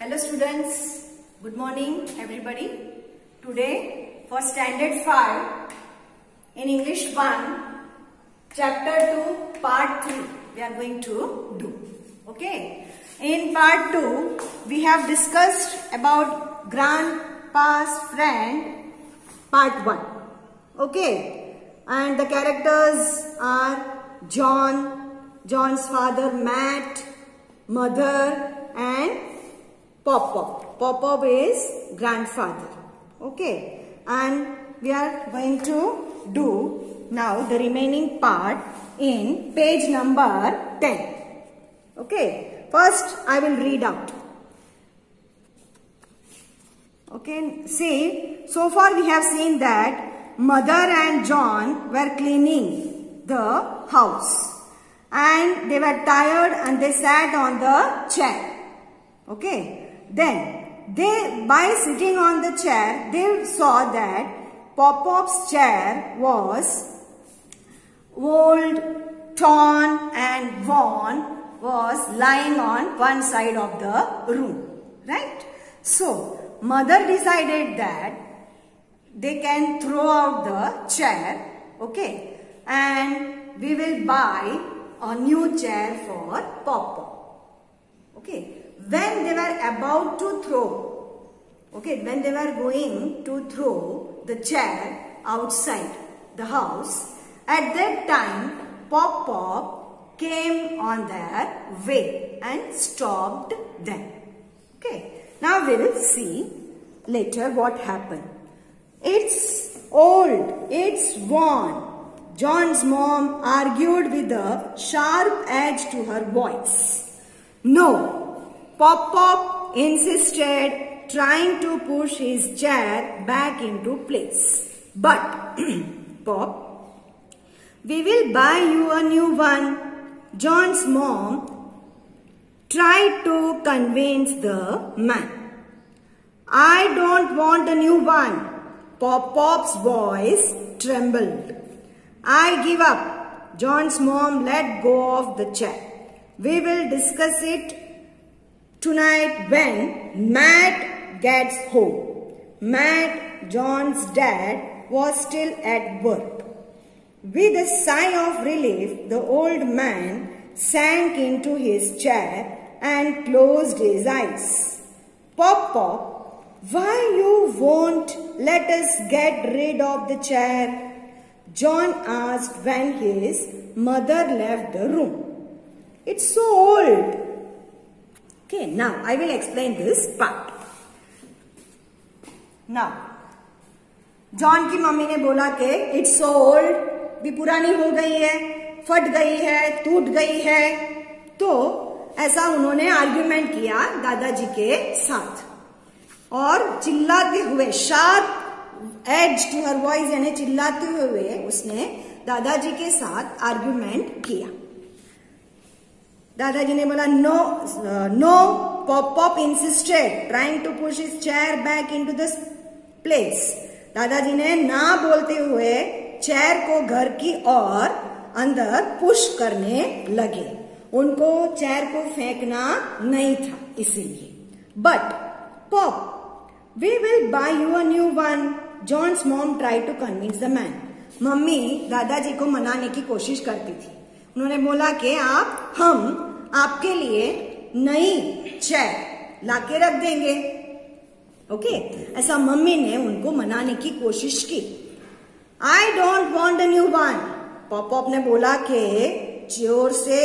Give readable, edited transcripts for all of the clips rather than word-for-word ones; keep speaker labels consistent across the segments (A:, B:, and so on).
A: Hello students, good morning everybody. Today for standard 5 in English 1 chapter 2 part 3 we are going to do. Okay, in part 2 we have discussed about grandpa's friend part 1. Okay, and the characters are John's father Matt, mother and Pop-Pop. Pop-Pop is grandfather. Okay. And we are going to do now the remaining part in page number 10. Okay. First I will read out. Okay. See, so far we have seen that mother and John were cleaning the house. And they were tired and they sat on the chair. Okay. Then, by sitting on the chair, they saw that Pop-Pop's chair was old, torn and worn, was lying on one side of the room. Right? So, mother decided that they can throw out the chair. Okay. And we will buy a new chair for Pop-Pop. Okay. When they were about to throw, when they were going to throw the chair outside the house, at that time, Pop-Pop came on their way and stopped them. Okay, now we will see later what happened. It's old, it's worn. John's mom argued with a sharp edge to her voice. No. Pop-Pop insisted, trying to push his chair back into place. But, Pop, we will buy you a new one. John's mom tried to convince the man. I don't want a new one. Pop-Pop's voice trembled. I give up. John's mom let go of the chair. We will discuss it tonight when Matt gets home. Matt, John's dad, was still at work. With a sigh of relief, the old man sank into his chair and closed his eyes. Pop-Pop, why you won't let us get rid of the chair? John asked when his mother left the room. It's so old. Okay, now I will explain this part. Now, John की mummy ने बोला कि it's so old, भी पुरानी हो गई है, फट गई है, टूट गई है, तो ऐसा उन्होंने आर्ग्यूमेंट किया दादाजी के साथ और चिल्लाते हुए sharp edge to her voice यानी चिल्लाते हुए उसने दादाजी के साथ आर्ग्यूमेंट किया. दादाजी ने बोला no. Pop-Pop insisted, trying to push his chair back into the place. दादाजी ने ना बोलते हुए चेयर को घर की ओर अंदर पुश करने लगे. उनको चेयर को फेंकना नहीं था इसीलिए. But Pop, we will buy you a new one. John's mom tried to convince the man. Mummy दादाजी को मनाने की कोशिश करती थी. उन्होंने बोला कि हम आपके लिए नई चेयर लाके रख देंगे. ओके, ऐसा मम्मी ने उनको मनाने की कोशिश की. I don't want a new one. Pop-pop ने बोला कि जोर से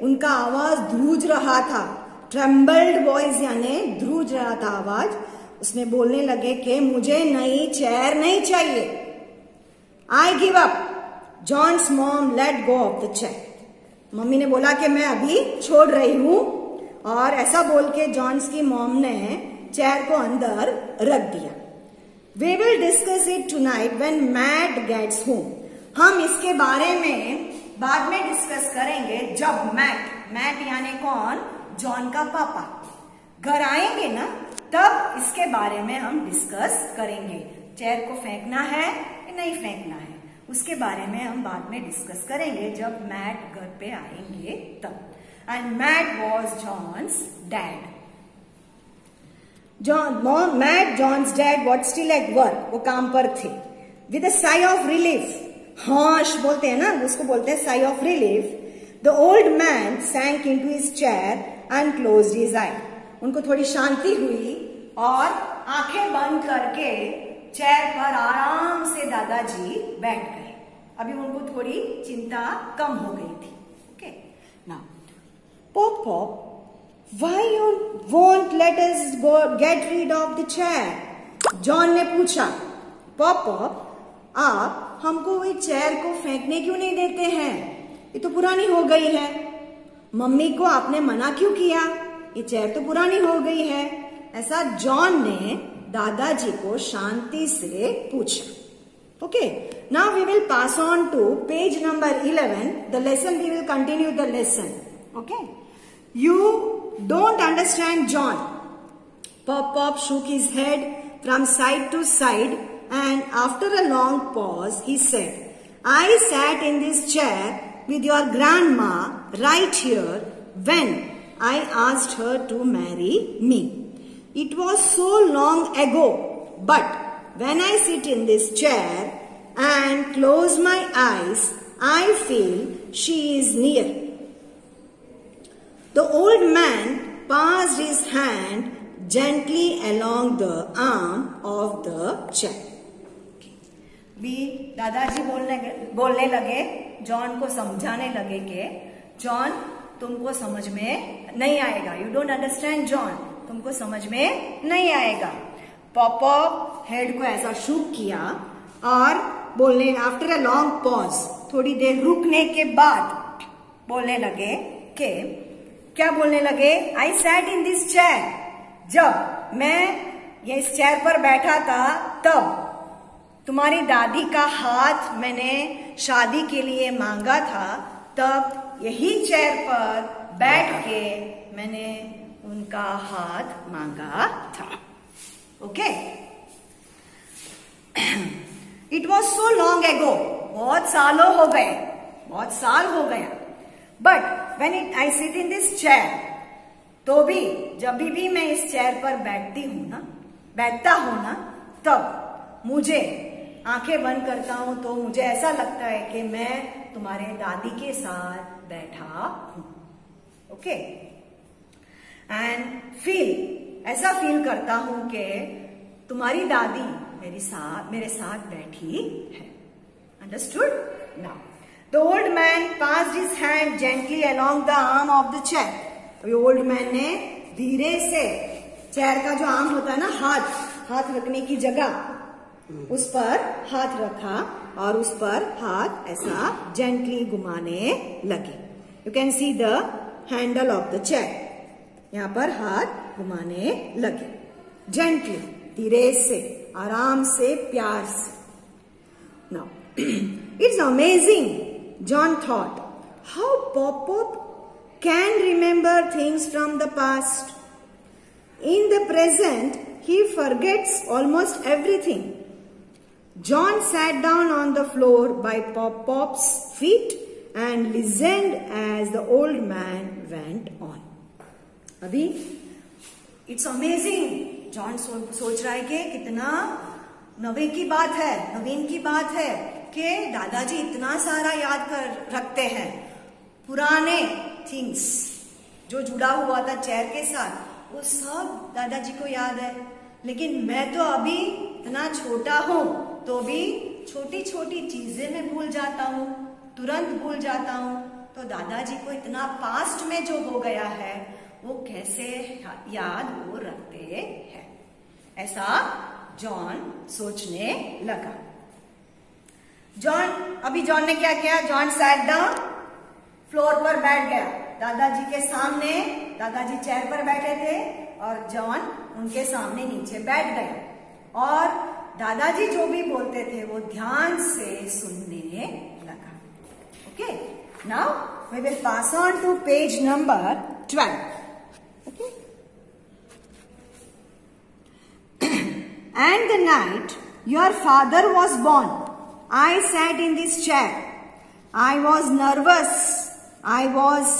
A: उनका आवाज ध्रुज रहा था. ट्रेम्बल्ड वॉइस यानी ध्रुज रहा था आवाज. उसने बोलने लगे कि मुझे नई चेयर नहीं चाहिए. I give up. John's mom let go of the chair. मम्मी ने बोला कि मैं अभी छोड़ रही हूं और ऐसा बोल के जॉन्स की मॉम ने चेयर को अंदर रख दिया. We will discuss it tonight when Matt gets home. हम इसके बारे में बाद में डिस्कस करेंगे जब मैट यानी कौन? जॉन का पापा घर आएंगे ना, तब इसके बारे में हम डिस्कस करेंगे. चेयर को फेंकना है या नहीं फेंकना है उसके बारे में हम बाद में डिस्कस करेंगे जब मैट घर पे आएंगे तब. And Matt was John's dad. Matt, John's dad, was still at work. वो काम पर थे. With a sigh of relief, हाश बोलते हैं ना, उसको बोलते हैं sigh of relief. The old man sank into his chair and closed his eye. उनको थोड़ी शांति हुई और आंखें बंद करके चेयर पर आराम से दादाजी बैठ गए. अभी उनको थोड़ी चिंता कम हो गई थी. Okay. Now Pop, why you won't let us go get rid of the chair? John ने पूछा. पॉप, आप हमको वही चेयर को फेंकने क्यों नहीं देते हैं? ये तो पुरानी हो गई है. मम्मी को आपने मना क्यों किया? ये चेयर तो पुरानी हो गई है. ऐसा जॉन ने दादाजी को शांति से पूछा. Okay. Now we will pass on to page number 11. The lesson, we will continue the lesson. Okay. You don't understand, John. Pop shook his head from side to side, and after a long pause, he said, I sat in this chair with your grandma right here when I asked her to marry me. It was so long ago, but when I sit in this chair and close my eyes, I feel she is near. The old man passed his hand gently along the arm of the chair. भी दादाजी बोलने लगे, John को समझाने लगे कि John तुमको समझ में नहीं आएगा. यू डोंट अंडरस्टैंड जॉन, तुमको समझ में नहीं आएगा. पॉप हेड को ऐसा शूक किया और बोलने, आफ्टर अ लॉन्ग पॉज, थोड़ी देर रुकने के बाद बोलने लगे कि क्या बोलने लगे? I sat in this chair. जब मैं ये इस चेयर पर बैठा था तब तुम्हारी दादी का हाथ मैंने शादी के लिए मांगा था. तब यही चेयर पर बैठ के मैंने उनका हाथ मांगा था. Okay. It was so long ago. बहुत सालों हो गए, बहुत साल हो गया. But when I sit in this chair, तो भी जब भी मैं इस चेयर पर बैठता हूं ना, तब मुझे आंखें बंद करता हूं तो मुझे ऐसा लगता है कि मैं तुम्हारे दादी के साथ बैठा हूं. ओके. एंड ऐसा फील करता हूं कि तुम्हारी दादी मेरे साथ बैठी है. Understood? Now The old man passed his hand gently along the arm of the chair. अभी ओल्ड मैन ने धीरे से चेयर का जो आर्म होता है ना, हाथ रखने की जगह, उस पर हाथ रखा और उस पर हाथ ऐसा जेंटली घुमाने लगे. You can see the handle of the chair. यहाँ पर हाथ घुमाने लगे जेंटली, धीरे से, आराम से, प्यार से. Now it's amazing, John thought, how Pop can remember things from the past. In the present, he forgets almost everything. John sat down on the floor by Pop's feet and listened as the old man went on. अभी it's amazing. John सोच रहा है कि कितना नवीन की बात है कि दादाजी इतना सारा याद कर रखते हैं. पुराने थिंग्स जो जुड़ा हुआ था चेयर के साथ, वो सब दादाजी को याद है. लेकिन मैं तो अभी इतना छोटा हूं तो भी छोटी छोटी चीजें मैं भूल जाता हूं, तुरंत भूल जाता हूं. तो दादाजी को इतना पास्ट में जो हो गया है वो कैसे याद वो रखते हैं. ऐसा जॉन सोचने लगा. जॉन ने क्या किया? जॉन सैट डाउन, फ्लोर पर बैठ गया. दादाजी के सामने, दादाजी चेयर पर बैठे थे और जॉन उनके सामने नीचे बैठ गए. और दादाजी जो भी बोलते थे वो ध्यान से सुनने लगा. Okay. Now we will pass on to page number 12. Okay. And the night your father was born, I sat in this chair. I was nervous. I was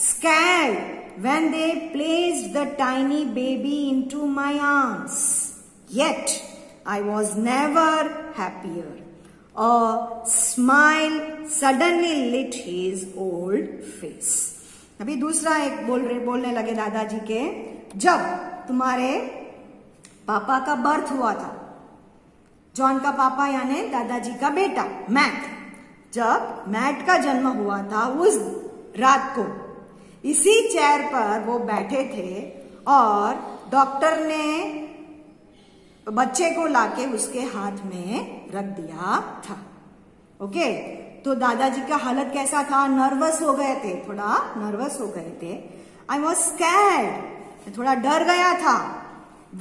A: scared. when they placed the tiny baby into my arms. Yet I was never happier. A smile suddenly lit his old face. अभी दूसरा एक बोलने लगे दादाजी के, जब तुम्हारे पापा का बर्थ हुआ था, जॉन का पापा यानी दादाजी का बेटा मैट, जब मैट का जन्म हुआ था उस रात को इसी चेयर पर वो बैठे थे और डॉक्टर ने बच्चे को लाके उसके हाथ में रख दिया था। ओके, तो दादाजी का हालत कैसा था? नर्वस हो गए थे, थोड़ा नर्वस हो गए थे। आई वॉज स्कैर्ड, थोड़ा डर गया था।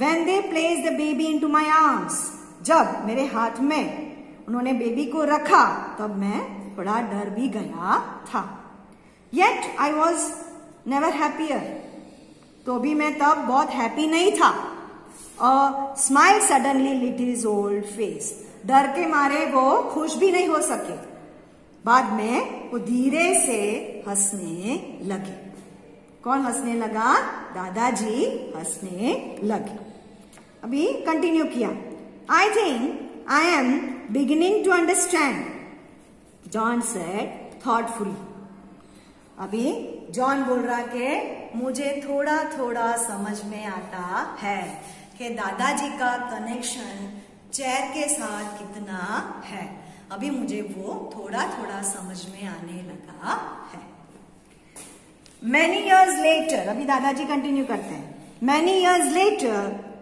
A: When they placed the baby into my arms, जब मेरे हाथ में उन्होंने बेबी को रखा तब मैं थोड़ा डर भी गया था। Yet I was never happier, तो भी मैं तब बहुत हैप्पी नहीं था। A smile suddenly lit his old face, डर के मारे वो खुश भी नहीं हो सके। बाद में वो धीरे से हंसने लगे। कौन हंसने लगा? दादाजी हंसने लगे। अभी कंटिन्यू किया। I think I am beginning to understand, John said thoughtfully. अभी जॉन बोल रहा कि मुझे थोड़ा थोड़ा समझ में आता है कि दादाजी का कनेक्शन चेयर के साथ कितना है। अभी मुझे वो थोड़ा थोड़ा समझ में आने लगा है। Many years later, अभी दादाजी कंटिन्यू करते हैं। Many years later,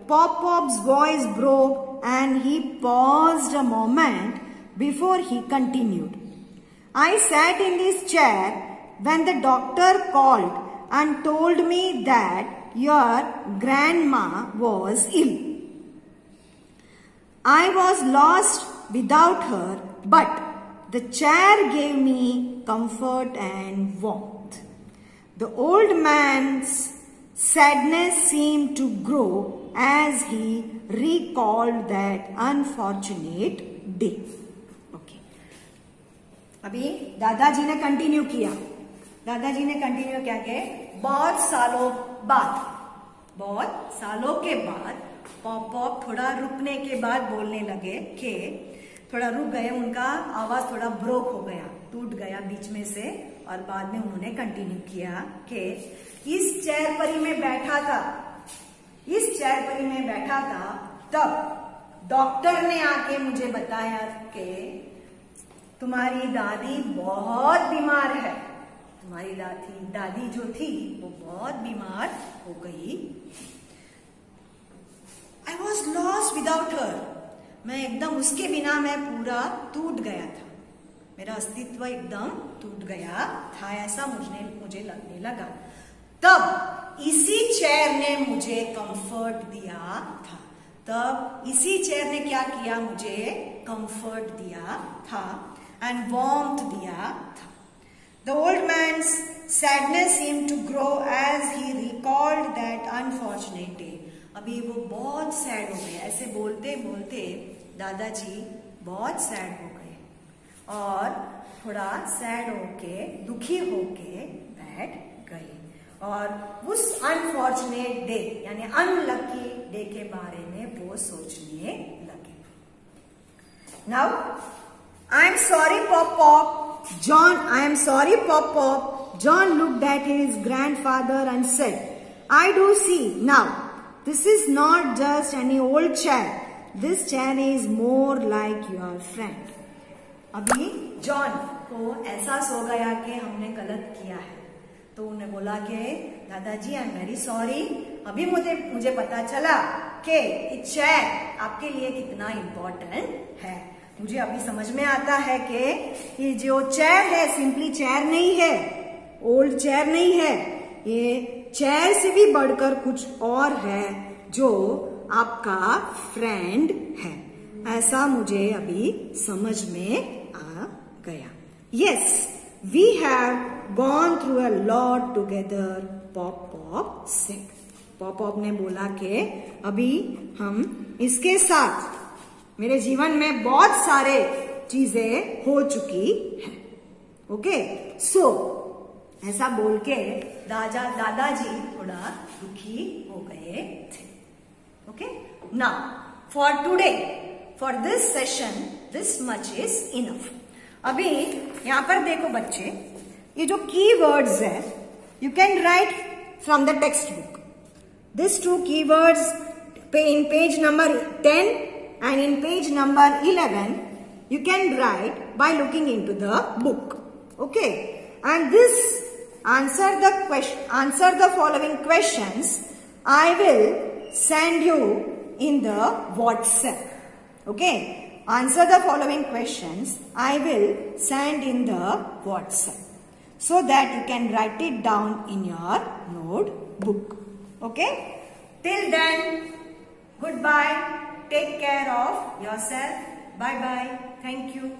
A: Pop-Pop's voice broke and he paused a moment before he continued. I sat in this chair when the doctor called and told me that your grandma was ill. I was lost without her, but the chair gave me comfort and warmth. The old man's sadness seemed to grow as he recalled that unfortunate day. Okay. अभी दादाजी ने continue किया। दादाजी ने continue क्या के बहुत सालों के बाद पॉप थोड़ा रुकने के बाद बोलने लगे कि थोड़ा रुक गए, उनका आवाज थोड़ा ब्रोक हो गया, टूट गया बीच में से, और बाद में उन्होंने कंटिन्यू किया कि इस चेयर पर ही मैं बैठा था, तब डॉक्टर ने आके मुझे बताया कि तुम्हारी दादी बहुत बीमार है। तुम्हारी दादी जो थी वो बहुत बीमार हो गई। I was lost without her. मैं एकदम उसके बिना मैं पूरा टूट गया था, मेरा अस्तित्व एकदम टूट गया था, ऐसा मुझे लगने लगा। तब इसी चेयर ने मुझे कंफर्ट दिया था। तब इसी चेयर ने क्या किया? मुझे कंफर्ट दिया था एंड वार्मथ दिया था। The old man's sadness seemed to grow as he recalled that unfortunate day. अभी वो बहुत सैड हो गए, ऐसे बोलते बोलते दादाजी बहुत सैड हो गए और थोड़ा सैड होके, दुखी होके बैठ गए और उस अनफॉर्चुनेट डे यानी अनलकी डे के बारे में वो सोचने लगे। Now I am sorry pop John, I am sorry, Pop. John looked at his grandfather and said, I do see now. This is not just any old chair. This chair is more like your friend. अभी John को एहसास हो गया कि हमने गलत किया है, तो उन्हें बोला कि दादाजी आई एम वेरी सॉरी। अभी मुझे पता चला कि ये चेयर आपके लिए कितना इम्पोर्टेंट है। मुझे अभी समझ में आता है कि ये जो चेयर है सिंपली चेयर नहीं है, ओल्ड चेयर नहीं है, ये चेयर से भी बढ़कर कुछ और है जो आपका फ्रेंड है। ऐसा मुझे अभी समझ में आ गया। Yes, we have gone through a lot together, Pop said. Pop ने बोला कि अभी हम इसके साथ मेरे जीवन में बहुत सारे चीजें हो चुकी हैं। ओके, सो ऐसा बोल के दादाजी थोड़ा दुखी हो गए थे. Okay? Now, for today, for this session, this much is enough. अभी यहाँ पर देखो बच्चे, ये जो keywords है, you can write from the textbook. These two keywords in page number 10 and in page number 11, you can write by looking into the book. Okay? And this answer the following questions. I will send you in the WhatsApp. Okay? Answer the following questions. I will send in the WhatsApp so that you can write it down in your notebook. Okay? Till then, goodbye. Take care of yourself. Bye bye. Thank you.